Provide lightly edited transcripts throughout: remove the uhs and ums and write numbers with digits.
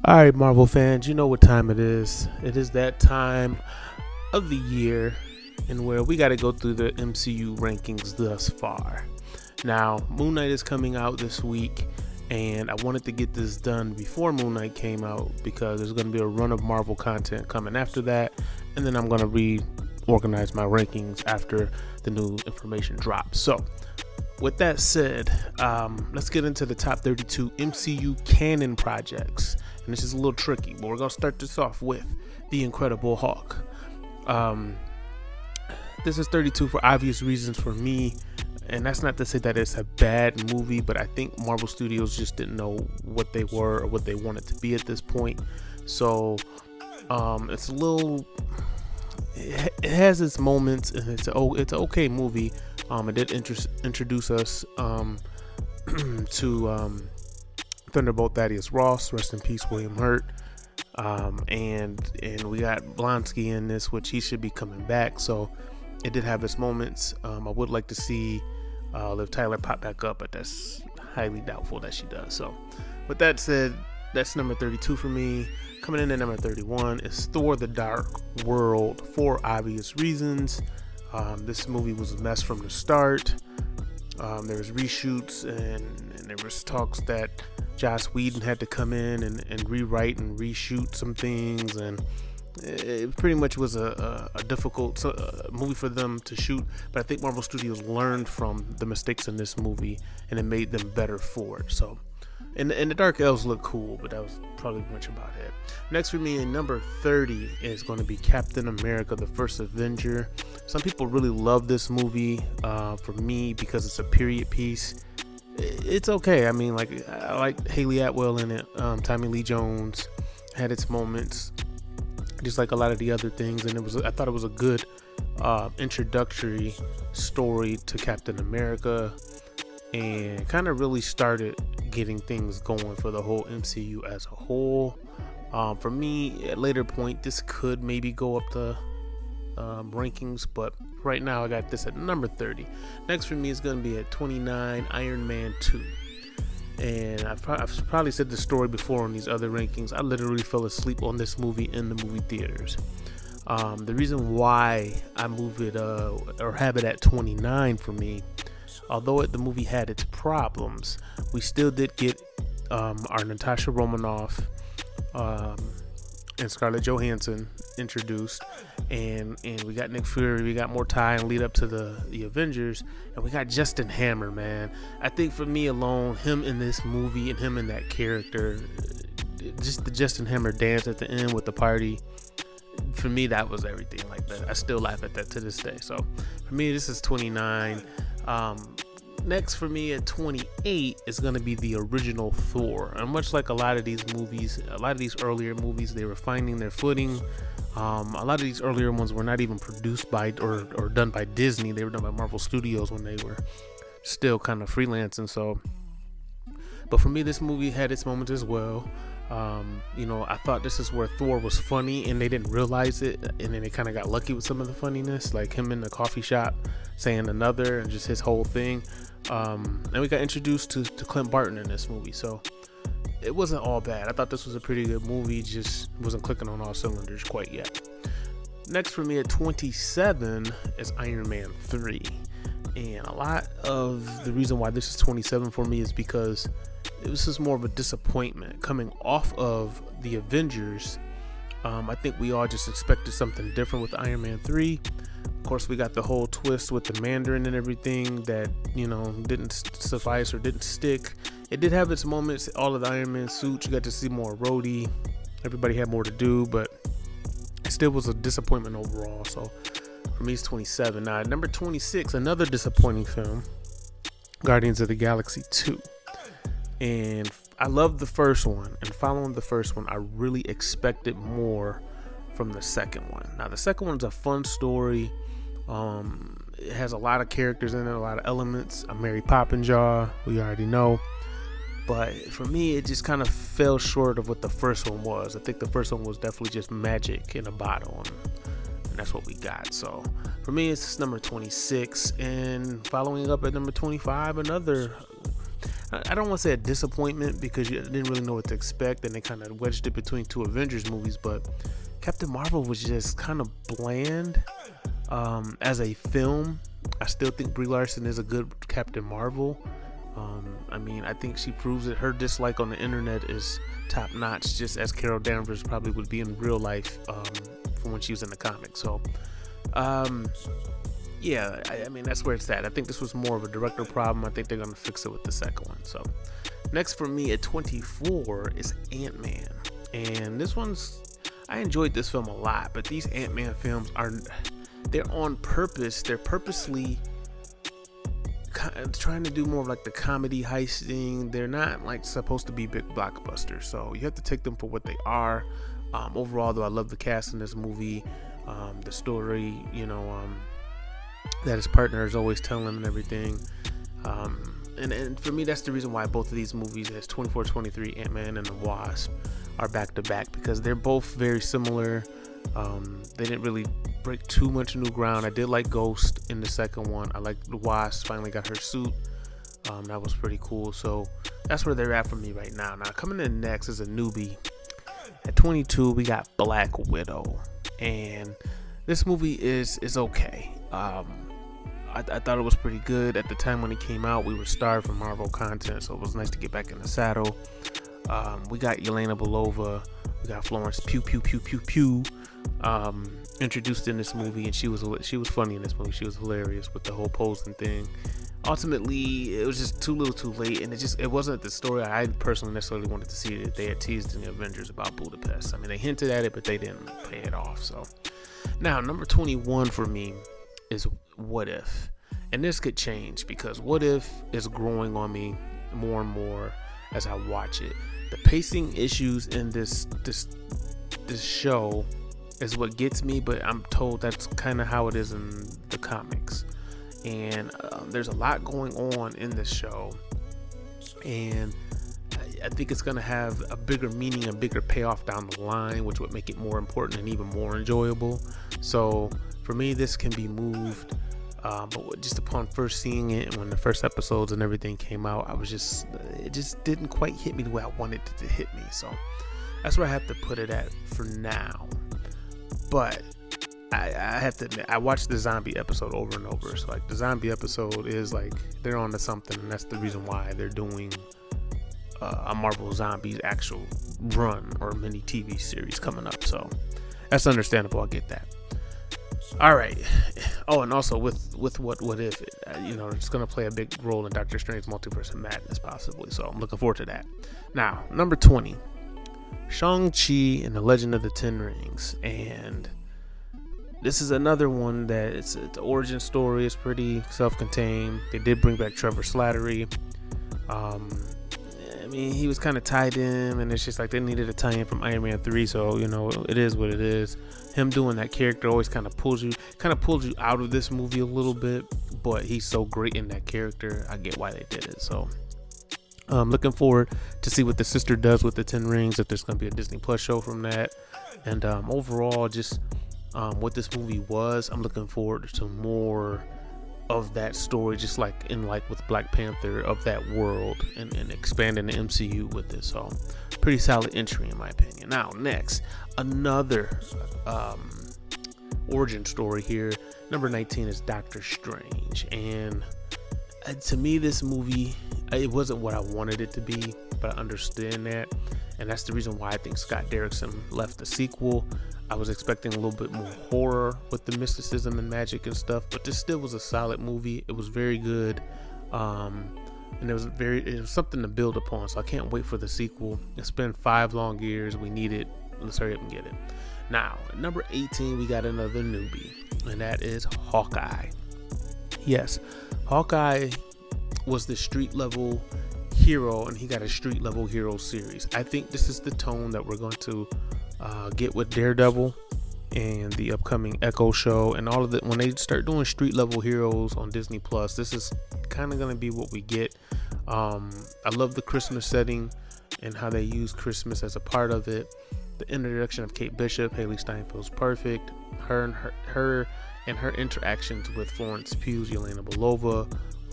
All right, Marvel fans, you know what time it is. It is that time of the year in where we got to go through the MCU rankings thus far. Now, Moon Knight is coming out this week, and I wanted to get this done before Moon Knight came out because there's going to be a run of Marvel content coming after that, and then I'm going to reorganize my rankings after the new information drops. So, with that said, let's get into the top 32 MCU canon projects. And this is a little tricky, but we're going to start this off with The Incredible Hulk. This is 32 for obvious reasons for me. And that's not to say that it's a bad movie, but I think Marvel Studios just didn't know what they were or what they wanted to be at this point. So it's a little... It has its moments, and it's an okay movie. It did introduce us to Thunderbolt Thaddeus Ross, rest in peace, William Hurt, and we got Blonsky in this, which he should be coming back. So it did have its moments. I would like to see Liv Tyler pop back up, but that's highly doubtful that she does. So with that said, that's number 32 for me. Coming in at number 31 is Thor: The Dark World for obvious reasons. This movie was a mess from the start. There was reshoots and there was talks that Joss Whedon had to come in and rewrite and reshoot some things, and it pretty much was a difficult movie for them to shoot. But I think Marvel Studios learned from the mistakes in this movie and it made them better for it. So and the Dark Elves look cool, but that was probably much about it. Next for me, in number 30, is going to be Captain America: The First Avenger. Some people really love this movie. For me, because it's a period piece, it's okay. I mean, I like Haley Atwell in it. Tommy Lee Jones had its moments, just like a lot of the other things, and I thought it was a good introductory story to Captain America, and kind of really started getting things going for the whole MCU as a whole. For me, at a later point, this could maybe go up the rankings, but right now I got this at number 30. Next for me is going to be at 29, Iron Man 2. And I've probably said this story before on these other rankings. I literally fell asleep on this movie in the movie theaters. The reason why I move it or have it at 29 for me, although the movie had its problems, we still did get our Natasha Romanoff and Scarlett Johansson introduced, and we got Nick Fury, we got more time lead up to the Avengers, and we got Justin Hammer, man. I think for me alone, him in this movie and him in that character, just the Justin Hammer dance at the end with the party, for me that was everything. Like that, I still laugh at that to this day. So for me, this is 29. Next for me at 28 is going to be the original Thor. And much like a lot of these movies, a lot of these earlier movies, they were finding their footing. A lot of these earlier ones were not even produced by or done by Disney. They were done by Marvel Studios when they were still kind of freelancing. So, but for me, this movie had its moments as well. I thought this is where Thor was funny and they didn't realize it, and then they kind of got lucky with some of the funniness, like him in the coffee shop saying another and just his whole thing. And we got introduced to Clint Barton in this movie, so it wasn't all bad. I thought this was a pretty good movie, just wasn't clicking on all cylinders quite yet. Next for me at 27 is Iron Man 3. And a lot of the reason why this is 27 for me is because this is more of a disappointment coming off of the Avengers. I think we all just expected something different with Iron Man 3. Of course, we got the whole twist with the Mandarin and everything that, didn't suffice or didn't stick. It did have its moments. All of the Iron Man suits, you got to see more Rhodey. Everybody had more to do, but it still was a disappointment overall. So for me, it's 27. Now, at number 26, another disappointing film, Guardians of the Galaxy 2. And I loved the first one, and following the first one, I really expected more from the second one. Now, the second one's a fun story. It has a lot of characters in it, a lot of elements. A Mary Poppins, we already know. But for me, it just kind of fell short of what the first one was. I think the first one was definitely just magic in a bottle, and that's what we got. So for me, it's number 26. And following up at number 25, another I don't want to say a disappointment because you didn't really know what to expect, and they kind of wedged it between two Avengers movies. But Captain Marvel was just kind of bland as a film. I still think Brie Larson is a good Captain Marvel. I mean, I think she proves it. Her dislike on the internet is top notch, just as Carol Danvers probably would be in real life from when she was in the comics. So, yeah, I mean, that's where it's at. I think this was more of a director problem. I think they're going to fix it with the second one. So, next for me at 24 is Ant-Man. And this one's, I enjoyed this film a lot, but these Ant-Man films they're on purpose. They're purposely trying to do more of like the comedy heist thing. They're not like supposed to be big blockbusters, so you have to take them for what they are. Overall, though, I love the cast in this movie, the story, that his partner is always telling him and everything. And for me, that's the reason why both of these movies, as 24-23, Ant-Man and the Wasp, are back to back, because they're both very similar. They didn't really break too much new ground. I did like Ghost in the second one. I like the Wasp finally got her suit. That was pretty cool. So that's where they're at for me right now. Now coming in next is a newbie. At 22, we got Black Widow, and this movie is okay. I thought it was pretty good at the time when it came out. We were starved for Marvel content, so it was nice to get back in the saddle. We got Yelena Belova, we got Florence Pew introduced in this movie, and she was funny in this movie. She was hilarious with the whole posing thing. Ultimately, it was just too little too late, and it wasn't the story I personally necessarily wanted to see that they had teased in the Avengers about Budapest. I mean, they hinted at it, but they didn't pay it off. So now number 21 for me is What If, and this could change because What If is growing on me more and more as I watch it. The pacing issues in this show is what gets me, but I'm told that's kind of how it is in the comics. And there's a lot going on in this show, and I think it's going to have a bigger meaning, a bigger payoff down the line, which would make it more important and even more enjoyable. So for me, this can be moved, but just upon first seeing it, when the first episodes and everything came out, it just didn't quite hit me the way I wanted it to hit me. So that's where I have to put it at for now. But I have to admit, I watched the zombie episode over and over. So like the zombie episode is like they're on to something, and that's the reason why they're doing a Marvel Zombies actual run or mini TV series coming up. So that's understandable. I get that. All right. Oh, and also with what if it's going to play a big role in Doctor Strange's Multiverse of Madness possibly. So I'm looking forward to that. Now, number 20, Shang-Chi and the Legend of the Ten Rings, and this is another one that it's the origin story is pretty self-contained. They did bring back Trevor Slattery. I mean, he was kind of tied in, and it's just like they needed a tie-in from Iron Man 3, so it is what it is. Him doing that character always kind of pulls you out of this movie a little bit, but he's so great in that character. I get why they did it. So I'm looking forward to see what the sister does with the 10 Rings, if there's going to be a Disney Plus show from that, and overall just what this movie was. I'm looking forward to more of that story, just like with Black Panther, of that world, and expanding the MCU with it. So pretty solid entry in my opinion. Now next, another origin story here. Number 19 is Doctor Strange, and to me this movie, it wasn't what I wanted it to be, but I understand that, and that's the reason why I think Scott Derrickson left the sequel. I was expecting a little bit more horror with the mysticism and magic and stuff, but this still was a solid movie. It was very good, and it was something to build upon. So I can't wait for the sequel. It's been 5 long years. We need it. Let's hurry up and get it. Now, at number 18, we got another newbie, and that is Hawkeye. Yes, Hawkeye was the street level hero, and he got a street level hero series. I think this is the tone that we're going to get with Daredevil and the upcoming Echo show and all of that. When they start doing street level heroes on Disney Plus, this is kind of going to be what we get. I love the Christmas setting and how they use Christmas as a part of it. The introduction of Kate Bishop, Haley Steinfeld's perfect. Her and her interactions with Florence Pugh's Yelena Belova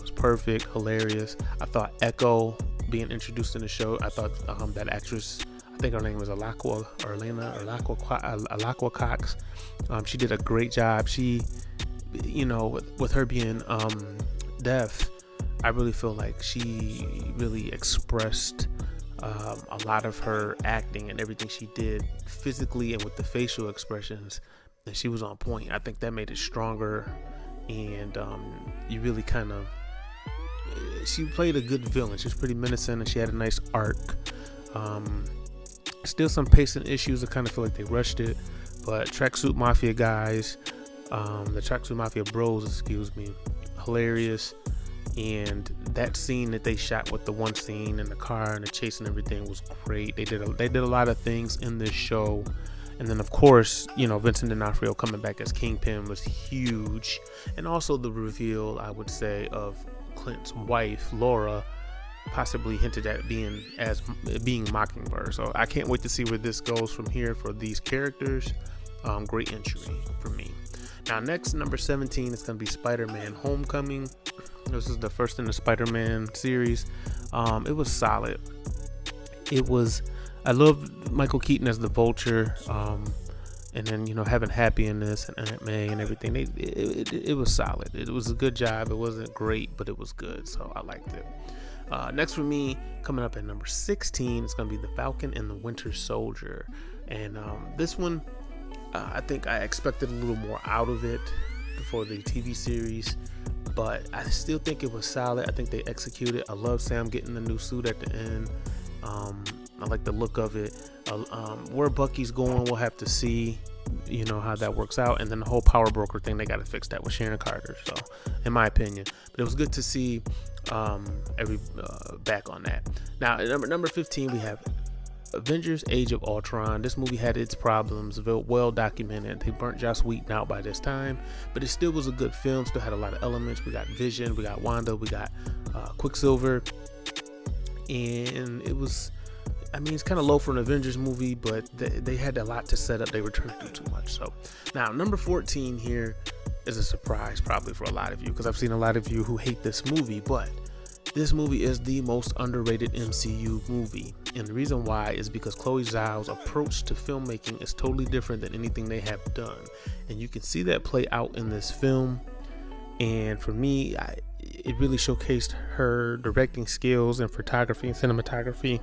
was perfect, hilarious. I thought Echo being introduced in the show, I thought that actress, I think her name was Alaqua Cox. She did a great job. She, with her being deaf, I really feel like she really expressed a lot of her acting and everything she did physically and with the facial expressions. And she was on point. I think that made it stronger. And you really kind of, she played a good villain. She was pretty menacing and she had a nice arc. Still some pacing issues. I kind of feel like they rushed it. But Tracksuit Mafia guys, the Tracksuit Mafia bros, hilarious. And that scene that they shot with the one scene in the car and the chase and everything was great. They did a lot of things in this show. And then, of course, Vincent D'Onofrio coming back as Kingpin was huge. And also the reveal, I would say, of Clint's wife, Laura, possibly hinted at being Mockingbird. So I can't wait to see where this goes from here for these characters. Great entry for me. Now, next, number 17 is going to be Spider-Man Homecoming. This is the first in the Spider-Man series. It was solid. I loved Michael Keaton as the Vulture, and then having Happy in this and Aunt May and everything. It was solid. It was a good job. It wasn't great, but it was good, so I liked it. Next for me, coming up at number 16, it's going to be the Falcon and the Winter Soldier, and this one, I think I expected a little more out of it for the TV series, but I still think it was solid. I think they executed. I love Sam getting the new suit at the end. I like the look of it. Where Bucky's going, we'll have to see, how that works out. And then the whole power broker thing, they got to fix that with Sharon Carter. So, in my opinion, but it was good to see back on that. Now, at number 15, we have Avengers: Age of Ultron. This movie had its problems, well documented. They burnt Joss Whedon out by this time, but it still was a good film. Still had a lot of elements. We got Vision, we got Wanda, we got Quicksilver, and it was, it's kind of low for an Avengers movie, but they had a lot to set up. They were trying to do too much. So now number 14 here is a surprise probably for a lot of you, because I've seen a lot of you who hate this movie, but this movie is the most underrated MCU movie. And the reason why is because Chloe Zhao's approach to filmmaking is totally different than anything they have done. And you can see that play out in this film. And for me, it really showcased her directing skills and photography and cinematography,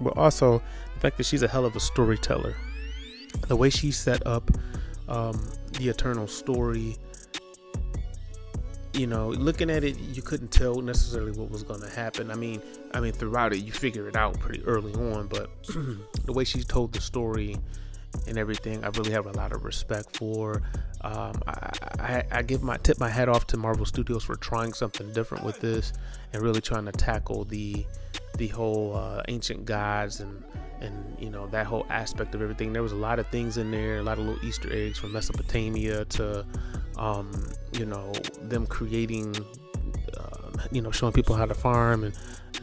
but also the fact that she's a hell of a storyteller. The way she set up the Eternal story, looking at it, you couldn't tell necessarily what was going to happen. I mean, throughout it, you figure it out pretty early on, but the way she told the story and everything, I really have a lot of respect for. I tip my hat off to Marvel Studios for trying something different with this and really trying to tackle the whole ancient gods and that whole aspect of everything. There was a lot of things in there, a lot of little Easter eggs from Mesopotamia to them creating, showing people how to farm and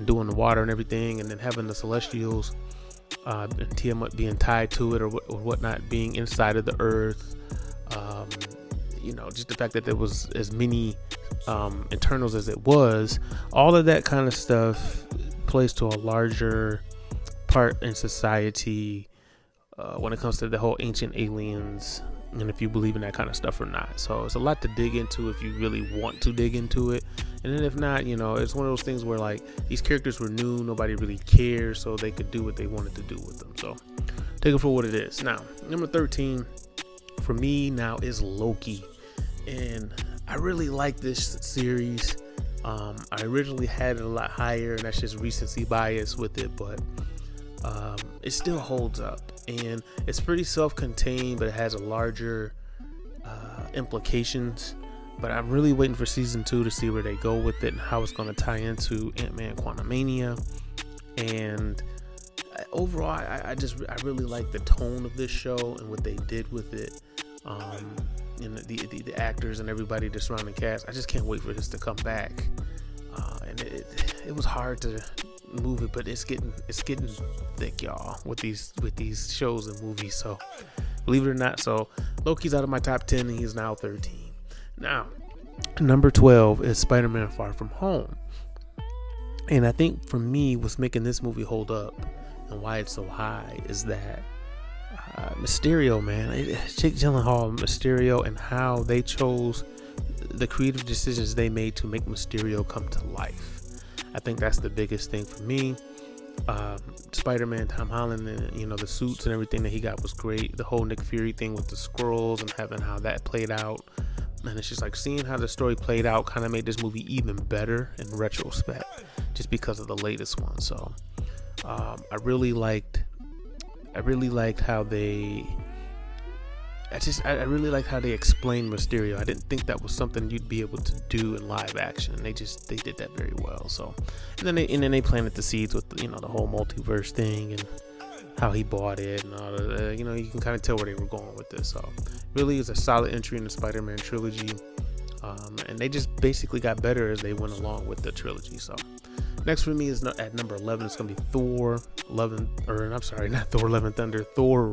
doing the water and everything, and then having the Celestials and Tiamat being tied to it or whatnot, being inside of the earth. Just the fact that there was as many Eternals as it was, all of that kind of stuff plays to a larger part in society when it comes to the whole ancient aliens, and if you believe in that kind of stuff or not. So it's a lot to dig into if you really want to dig into it. And then if not, it's one of those things where like these characters were new, nobody really cares, so they could do what they wanted to do with them. So take it for what it is. Now, number 13 for me now is Loki. And I really like this series. I originally had it a lot higher, and that's just recency bias with it, but it still holds up. And it's pretty self-contained, but it has a larger implications. But I'm really waiting for season 2 to see where they go with it and how it's going to tie into Ant-Man Quantumania. And overall, I really like the tone of this show and what they did with it. And the actors and everybody, the surrounding cast. I just can't wait for this to come back. And it was hard to move it, but it's getting thick, y'all, with these shows and movies. So believe it or not, so Loki's out of my top 10 and he's now 13. Now Number 12 is Spider-Man Far From Home. And I think for me, what's making this movie hold up and why it's so high is that Mysterio, man, Jake Gyllenhaal, Mysterio, and how they chose the creative decisions they made to make Mysterio come to life. I think that's the biggest thing for me. Spider-Man, Tom Holland, and the suits and everything that he got was great. The whole Nick Fury thing with the squirrels and having how that played out, and it's just like seeing how the story played out kind of made this movie even better in retrospect, just because of the latest one. So I really liked how they. I really liked how they explained Mysterio. I didn't think that was something you'd be able to do in live action. They did that very well. So, and then they planted the seeds with the whole multiverse thing and how he bought it and all the you can kind of tell where they were going with this. So, really is a solid entry in the Spider-Man trilogy, and they just basically got better as they went along with the trilogy. So, next for me is at number 11. It's gonna be Thor Love and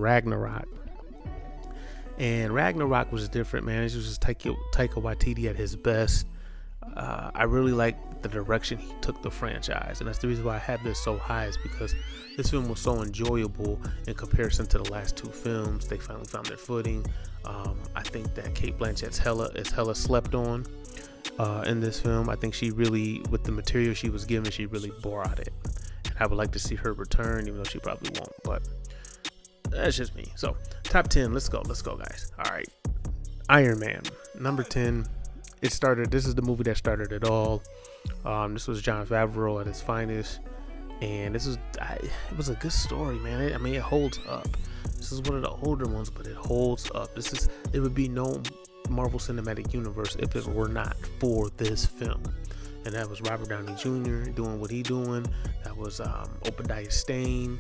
Ragnarok. And Ragnarok was different, man. It was just Taika Waititi at his best. I really like the direction he took the franchise, and that's the reason why I have this so high, is because this film was so enjoyable in comparison to the last two films. They finally found their footing. I think that Cate Blanchett's hella slept on in this film. I think she really, with the material she was given, she really brought it. And I would like to see her return, even though she probably won't. But that's just me. So, top 10. Let's go, guys. All right. Iron Man, number 10. This is the movie that started it all. This was Jon Favreau at his finest. And it was a good story, man. It holds up. This is one of the older ones, but it holds up. There would be no Marvel Cinematic Universe if it were not for this film. And that was Robert Downey Jr. doing what he doing. That was Obadiah Stane,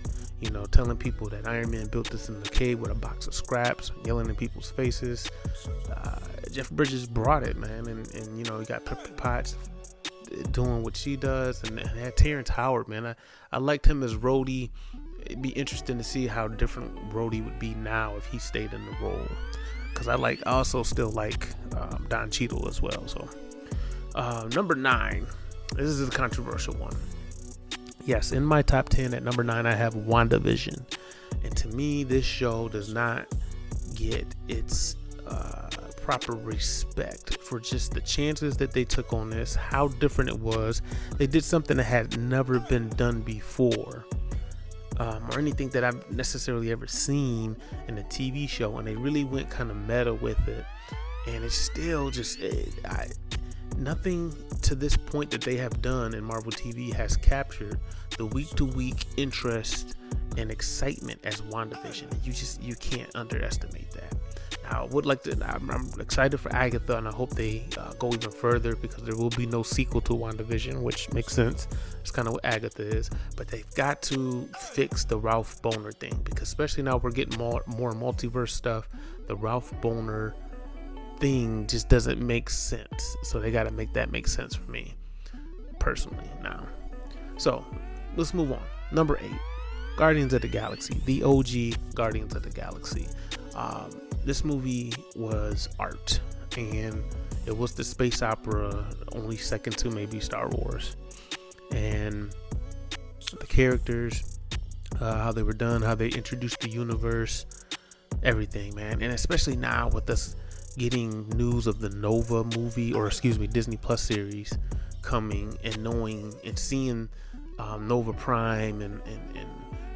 telling people that Iron Man built this in the cave with a box of scraps, yelling in people's faces. Jeff Bridges brought it, man, and you got Pepper Potts doing what she does, and had Terrence Howard, man. I liked him as Rhodey. It'd be interesting to see how different Rhodey would be now if he stayed in the role, because I also still like Don Cheadle as well. So number 9, this is a controversial one. Yes, in my top 10 at number 9 I have WandaVision, and to me this show does not get its proper respect for just the chances that they took on this, how different it was. They did something that had never been done before, or anything that I've necessarily ever seen in a TV show, and they really went kind of meta with it, and it's still just nothing to this point that they have done in Marvel TV has captured the week-to-week interest and excitement as WandaVision. You can't underestimate that. Now, I'm excited for Agatha, and I hope they go even further, because there will be no sequel to WandaVision, which makes sense. It's kind of what Agatha is, but they've got to fix the Ralph Bohner thing, because especially now we're getting more multiverse stuff. The Ralph Bohner thing just doesn't make sense, so they got to make that make sense for me personally now. So let's move on. Number 8, Guardians of the Galaxy, the OG Guardians of the Galaxy. This movie was art, and it was the space opera, only second to maybe Star Wars. And the characters, how they were done, how they introduced the universe, everything, man. And especially now with us getting news of the Nova movie, or Disney Plus series coming, and knowing and seeing Nova Prime and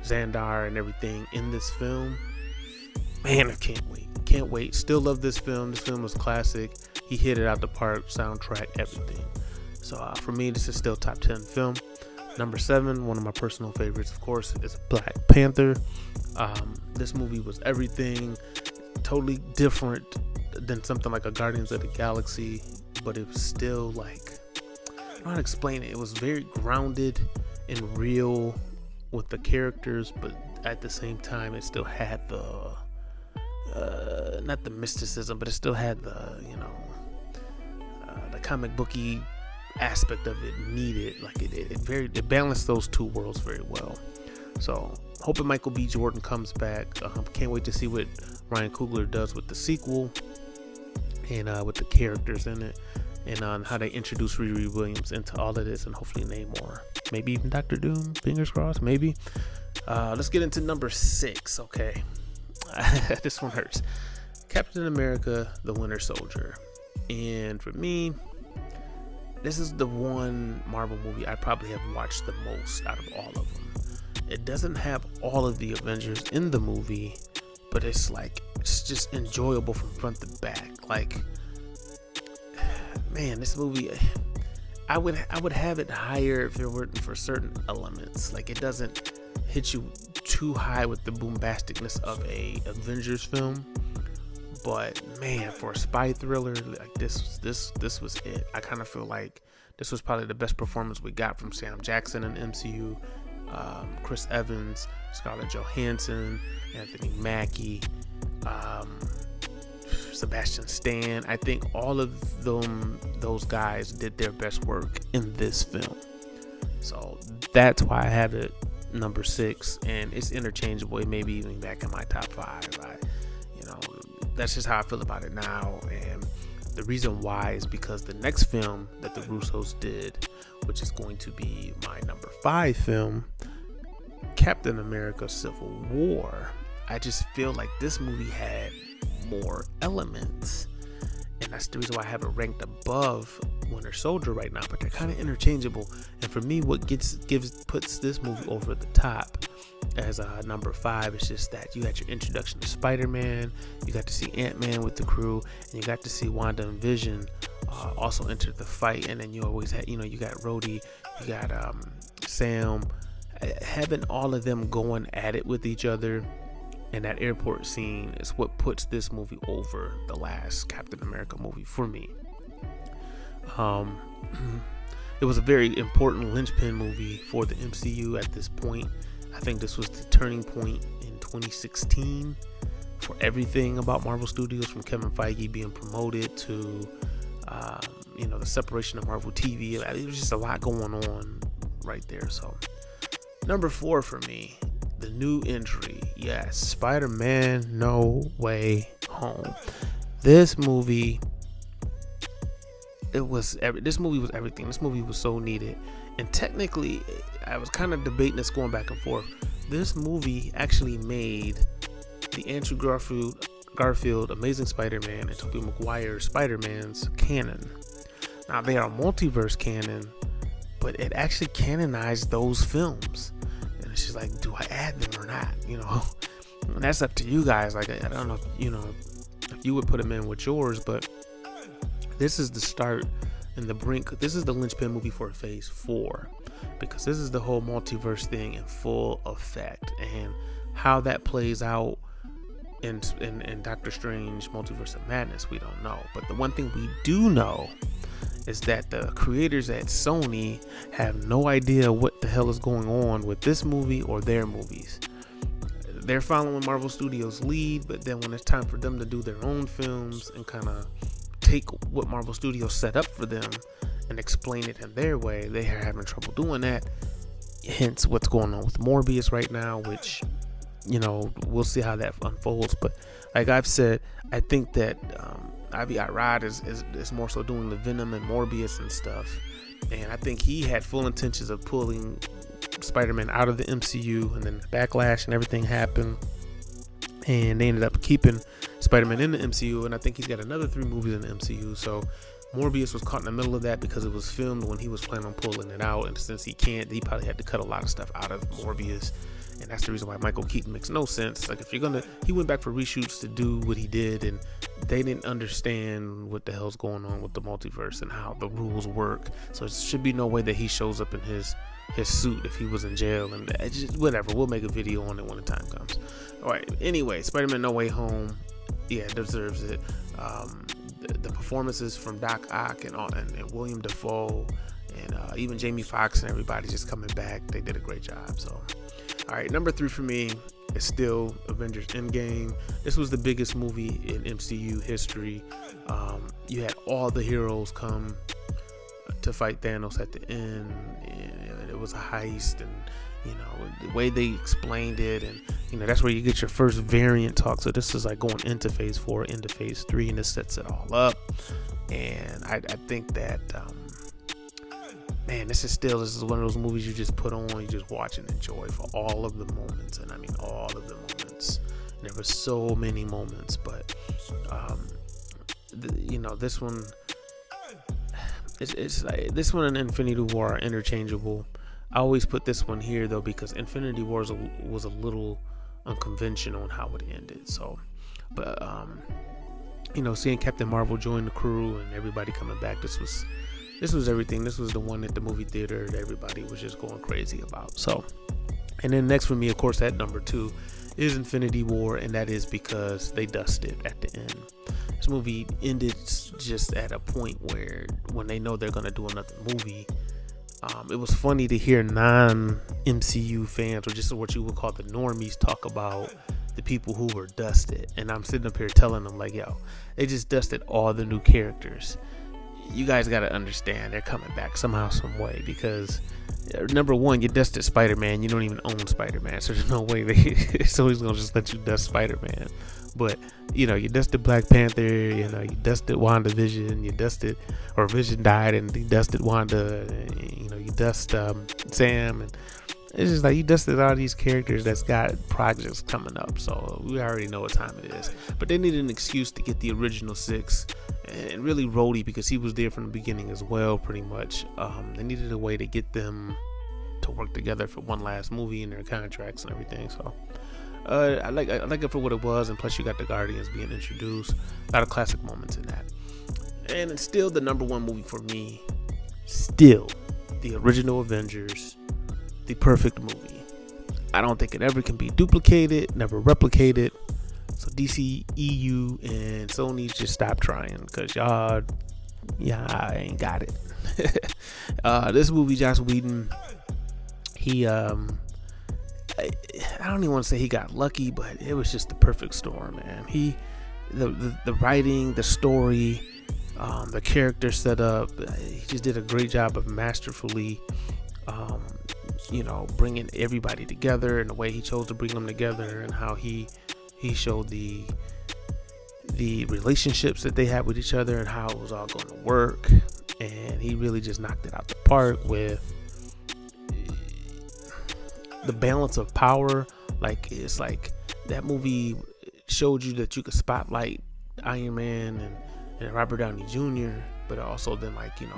Xandar and everything in this film, man, I can't wait. Still love this film. This film was classic. He hit it out the park, soundtrack, everything. So for me, this is still top 10 film. Number 7, one of my personal favorites, of course, is Black Panther. This movie was everything, totally different than something like a Guardians of the Galaxy, but it was still like, I don't know how to explain it. It was very grounded and real with the characters, but at the same time, it still had the not the mysticism, but it still had the the comic booky aspect of it needed. Like it balanced those two worlds very well. So hoping Michael B. Jordan comes back. Can't wait to see what Ryan Coogler does with the sequel and with the characters in it. and on how they introduce Riri Williams into all of this, and hopefully Namor, maybe even Doctor Doom. Fingers crossed, maybe. Let's get into number 6. Okay, this one hurts. Captain America: The Winter Soldier, and for me, this is the one Marvel movie I probably have watched the most out of all of them. It doesn't have all of the Avengers in the movie, but it's just enjoyable from front to back. Like, man, this movie, I would have it higher if it weren't for certain elements. Like, it doesn't hit you too high with the bombasticness of a Avengers film, but man, for a spy thriller like this was it. I kind of feel like this was probably the best performance we got from Sam Jackson in MCU. Chris Evans, Scarlett Johansson, Anthony Mackie, Sebastian Stan. I think all of those guys did their best work in this film. So that's why I have it number 6, and it's interchangeable. It may be even back in my top 5. That's just how I feel about it now. And the reason why is because the next film that the Russos did, which is going to be my number 5 film, Captain America: Civil War, I just feel like this movie had more elements, and that's the reason why I have it ranked above Winter Soldier right now. But they're kind of interchangeable, and for me, what puts this movie over the top as number 5 is just that you had your introduction to Spider-Man, you got to see Ant-Man with the crew, and you got to see Wanda and Vision also enter the fight. And then you always had, you got Rhodey, you got Sam. Having all of them going at it with each other in that airport scene is what puts this movie over the last Captain America movie for me. It was a very important linchpin movie for the MCU at this point. I think this was the turning point in 2016 for everything about Marvel Studios, from Kevin Feige being promoted to the separation of Marvel TV. It was just a lot going on right there. So number 4 for me, the new entry, yes, Spider-Man: No Way Home. This movie, this movie was everything. This movie was so needed. And technically, I was kind of debating this, going back and forth. This movie actually made the Andrew Garfield Amazing Spider-Man and Tobey Maguire Spider-Man's canon. Now, they are multiverse canon, but it actually canonized those films. And it's just like, do I add them or not? And that's up to you guys. Like, I don't know if you would put them in with yours, but this is the start and the brink. This is the linchpin movie for Phase 4, because this is the whole multiverse thing in full effect, and how that plays out in Doctor Strange Multiverse of Madness, we don't know. But the one thing we do know is that the creators at Sony have no idea what the hell is going on with this movie or their movies. They're following Marvel Studios' lead, but then when it's time for them to do their own films and kind of take what Marvel Studios set up for them and explain it in their way, they are having trouble doing that. Hence what's going on with Morbius right now, which we'll see how that unfolds. But like I've said, I think that Avi Arad is more so doing the Venom and Morbius and stuff, and I think he had full intentions of pulling Spider-Man out of the MCU, and then the backlash and everything happened, and they ended up keeping Spider-Man in the MCU, and I think he's got another 3 movies in the MCU. So Morbius was caught in the middle of that because it was filmed when he was planning on pulling it out, and since he probably had to cut a lot of stuff out of Morbius, and that's the reason why Michael Keaton makes no sense. Like, if he went back for reshoots to do what he did, and they didn't understand what the hell's going on with the multiverse and how the rules work, so it should be no way that he shows up in his suit if he was in jail, and just whatever. We'll make a video on it when the time comes. All right. Anyway, Spider-Man: No Way Home, yeah, deserves it. The performances from Doc Ock and William Dafoe and even Jamie Foxx and everybody just coming back, they did a great job. So, all right, number 3 for me is still Avengers: Endgame. This was the biggest movie in MCU history. You had all the heroes come to fight Thanos at the end, and it was a heist, and the way they explained it, and that's where you get your first variant talk. So this is like going into Phase 4, into Phase 3, and this sets it all up. And I think that man, this is one of those movies you just put on, you just watch and enjoy for all of the moments. And I mean all of the moments. And there were so many moments, but this one, it's like this one and Infinity War are interchangeable. I always put this one here though because Infinity War was a little unconventional on how it ended. So, but seeing Captain Marvel join the crew and everybody coming back, this was everything. This was the one at the movie theater that everybody was just going crazy about. So, and then next for me, of course, at number 2 is Infinity War, and that is because they dusted at the end. This movie ended just at a point where when they know they're gonna do another movie, it was funny to hear non-MCU fans, or just what you would call the normies, talk about the people who were dusted. And I'm sitting up here telling them like, yo, they just dusted all the new characters. You guys got to understand they're coming back somehow, some way, because number one, you dusted Spider-Man. You don't even own Spider-Man, so there's no way somebody's gonna just let you dust Spider-Man. But you dusted Black Panther. You dusted WandaVision. Vision died, and you dusted Wanda. You dust Sam, and it's just like you dusted all these characters that's got projects coming up. So we already know what time it is. But they needed an excuse to get the original 6, and really Rhodey, because he was there from the beginning as well, pretty much. They needed a way to get them to work together for one last movie in their contracts and everything. So I like it for what it was, and plus you got the Guardians being introduced. A lot of classic moments in that. And it's still the number 1 movie for me. Still, the original Avengers. The perfect movie. I don't think it ever can be duplicated, never replicated. So DC, EU, and Sony just stop trying, because y'all ain't got it. This movie, Joss Whedon, he I don't even want to say he got lucky, but it was just the perfect storm, man. The writing, the story, the character setup, he just did a great job of masterfully bringing everybody together, and the way he chose to bring them together, and how he showed the relationships that they had with each other and how it was all going to work. And he really just knocked it out the park with the balance of power. Like, it's like that movie showed you that you could spotlight Iron Man and Robert Downey Jr., but also then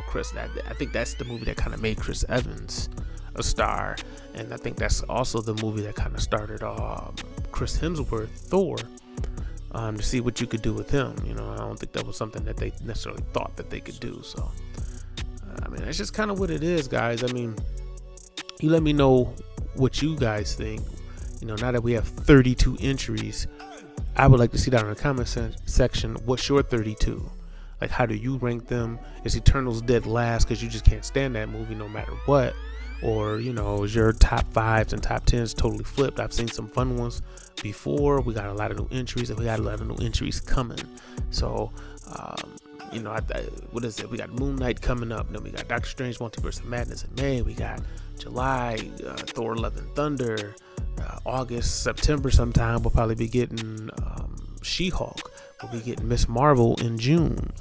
Chris. I think that's the movie that kind of made Chris Evans a star, and I think that's also the movie that kind of started Chris Hemsworth, Thor, to see what you could do with him. I don't think that was something that they necessarily thought that they could do. So that's just kind of what it is, guys. You let me know what you guys think. Now that we have 32 entries, I would like to see that in the comment section. What's your 32? Like, how do you rank them? Is Eternals dead last because you just can't stand that movie no matter what? Or, is your top 5s and top 10s totally flipped? I've seen some fun ones before. We got a lot of new entries, and we got a lot of new entries coming. So, what is it? We got Moon Knight coming up. Then we got Doctor Strange Multiverse of Madness in May. We got July, Thor Love and Thunder. August, September sometime, we'll probably be getting She-Hulk. We'll be getting Miss Marvel in June.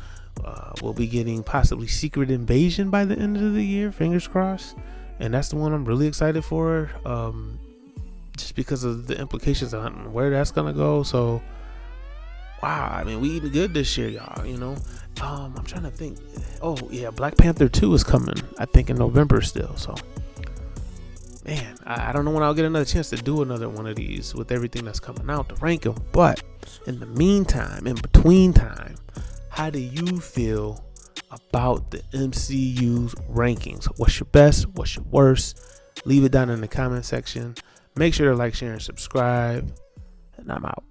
We'll be getting possibly Secret Invasion by the end of the year, fingers crossed. And that's the one I'm really excited for, just because of the implications on where that's gonna go. So, wow, we eating good this year, y'all. I'm trying to think. Oh yeah, Black Panther 2 is coming, I think, in November still. So, man, I don't know when I'll get another chance to do another one of these with everything that's coming out to rank them. But in the meantime, in between time, how do you feel about the MCU's rankings? What's your best? What's your worst? Leave it down in the comment section. Make sure to like, share, and subscribe. And I'm out.